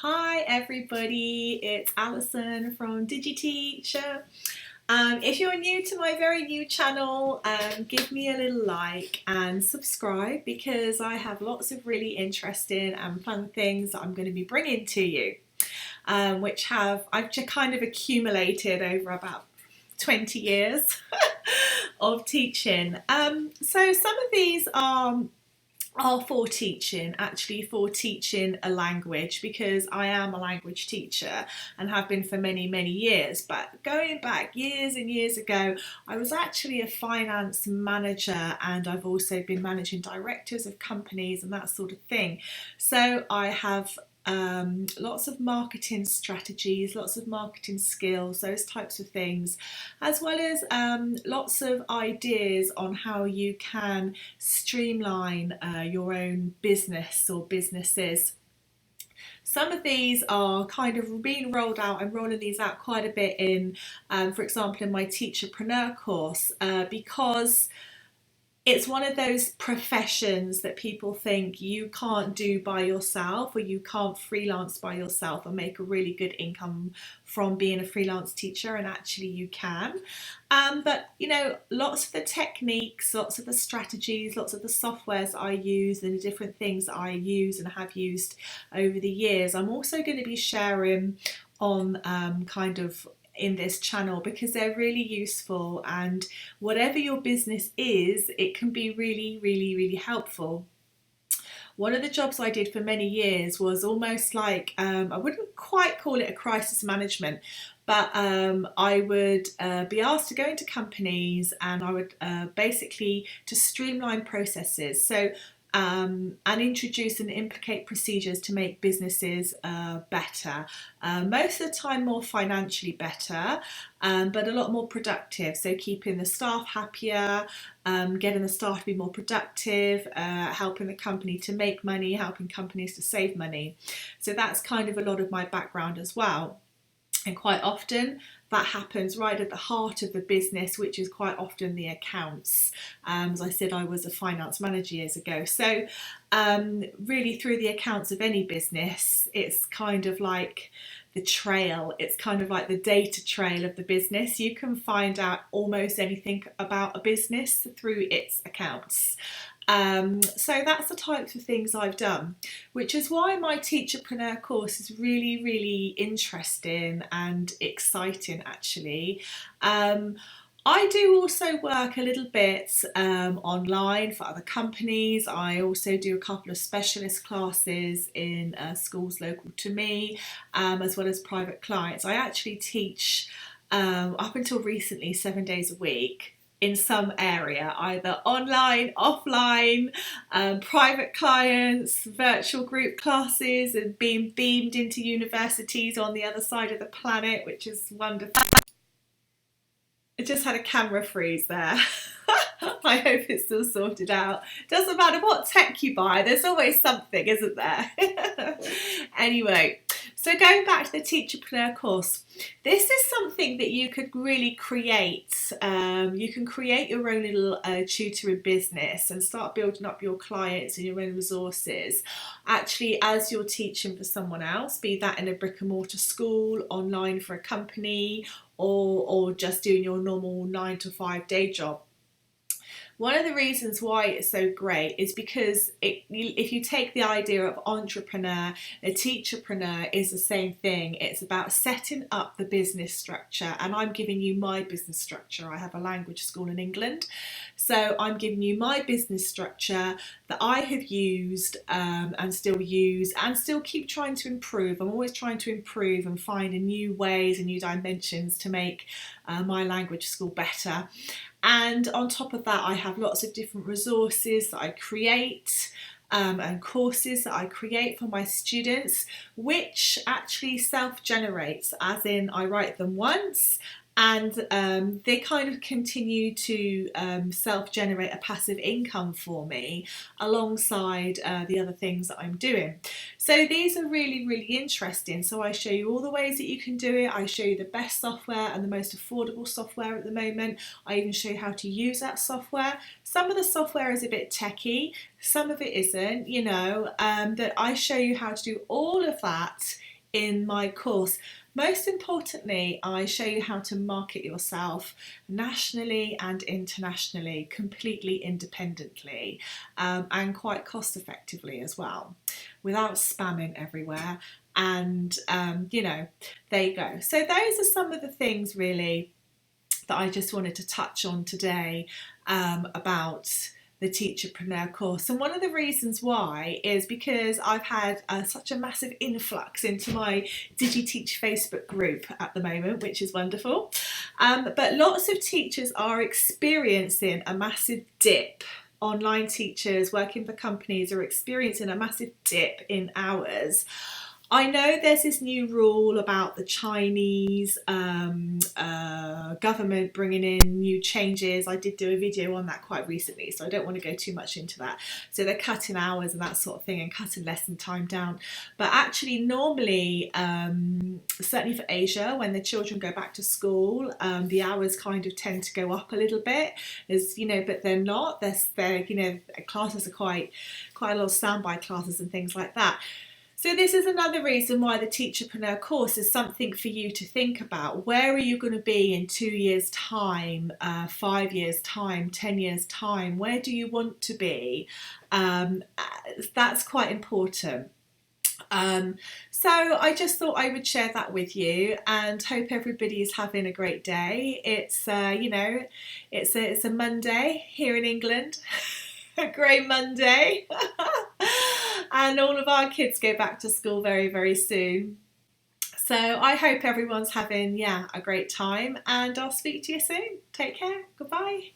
Hi everybody, it's Alison from Digi-teAch. If you're new to my very new channel, give me a little like and subscribe because I have lots of really interesting and fun things that I'm going to be bringing to you, which I've just kind of accumulated over about 20 years of teaching. So some of these are for teaching, actually for teaching a language, because I am a language teacher and have been for many years. But going back years and years ago, I was actually a finance manager, and I've also been managing directors of companies and that sort of thing. So I have lots of marketing strategies, lots of marketing skills, those types of things, as well as lots of ideas on how you can streamline your own business or businesses. Some of these are kind of being rolled out. I'm rolling these out quite a bit in, for example, in my Teacherpreneur course, because it's one of those professions that people think you can't do by yourself, or you can't freelance by yourself and make a really good income from being a freelance teacher, and actually you can. But you know, lots of the techniques, lots of the strategies, lots of the softwares I use and the different things that I use and have used over the years, I'm also going to be sharing on kind of in this channel, because they're really useful, and whatever your business is, it can be really helpful. One of the jobs I did for many years was almost like, I wouldn't quite call it a crisis management, but I would be asked to go into companies, and I would basically to streamline processes. So and introduce and implicate procedures to make businesses better. Most of the time more financially better, but a lot more productive. So keeping the staff happier, getting the staff to be more productive, helping the company to make money, helping companies to save money. So that's kind of a lot of my background as well. And quite often that happens right at the heart of the business, which is quite often the accounts. As I said, I was a finance manager years ago. So really through the accounts of any business, it's kind of like the trail. It's kind of like the data trail of the business. You can find out almost anything about a business through its accounts. So that's the types of things I've done, which is why my Teacherpreneur course is really interesting and exciting actually. I do also work a little bit online for other companies. I also do a couple of specialist classes in schools local to me, as well as private clients. I actually teach up until recently 7 days a week in some area, either online, offline, private clients, virtual group classes, and being beamed into universities on the other side of the planet, which is wonderful. I just had a camera freeze there. I hope it's still sorted out. Doesn't matter what tech you buy, there's always something, isn't there? Anyway, so going back to the Teacherpreneur course, this is something that you could really create. You can create your own little tutoring business and start building up your clients and your own resources, actually, as you're teaching for someone else, be that in a brick and mortar school, online for a company, or just doing your normal 9 to 5 day job. One of the reasons why it's so great is because if you take the idea of entrepreneur, a teacherpreneur is the same thing. It's about setting up the business structure, and I'm giving you my business structure. I have a language school in England, so I'm giving you my business structure that I have used and still use and still keep trying to improve. I'm always trying to improve and find new ways and new dimensions to make my language school better. And on top of that, I have lots of different resources that I create and courses that I create for my students, which actually self-generates, as in I write them once and they kind of continue to self-generate a passive income for me alongside the other things that I'm doing. So these are really interesting. So I show you all the ways that you can do it. I show you the best software and the most affordable software at the moment. I even show you how to use that software. Some of the software is a bit techy, some of it isn't, you know, that I show you how to do all of that in my course. Most importantly, I show you how to market yourself nationally and internationally, completely independently, and quite cost effectively as well, without spamming everywhere. And you know, there you go. So those are some of the things really that I just wanted to touch on today, about the Teacherpreneur course. And one of the reasons why is because I've had such a massive influx into my Digi-teAch Facebook group at the moment, which is wonderful. But lots of teachers are experiencing a massive dip. Online teachers working for companies are experiencing a massive dip in hours. I know there's this new rule about the Chinese government bringing in new changes. I did do a video on that quite recently, so I don't want to go too much into that. So they're cutting hours and that sort of thing and cutting lesson time down. But actually normally, certainly for Asia, when the children go back to school, the hours kind of tend to go up a little bit, as you know, but they're not. They're you know, classes are quite a lot of standby classes and things like that. So this is another reason why the Teacherpreneur course is something for you to think about. Where are you going to be in 2 years' time, 5 years' time, 10 years' time? Where do you want to be? That's quite important. So I just thought I would share that with you, and hope everybody is having a great day. It's you know, it's a Monday here in England. A great Monday. And all of our kids go back to school very, very soon. So I hope everyone's having, a great time, and I'll speak to you soon. Take care. Goodbye.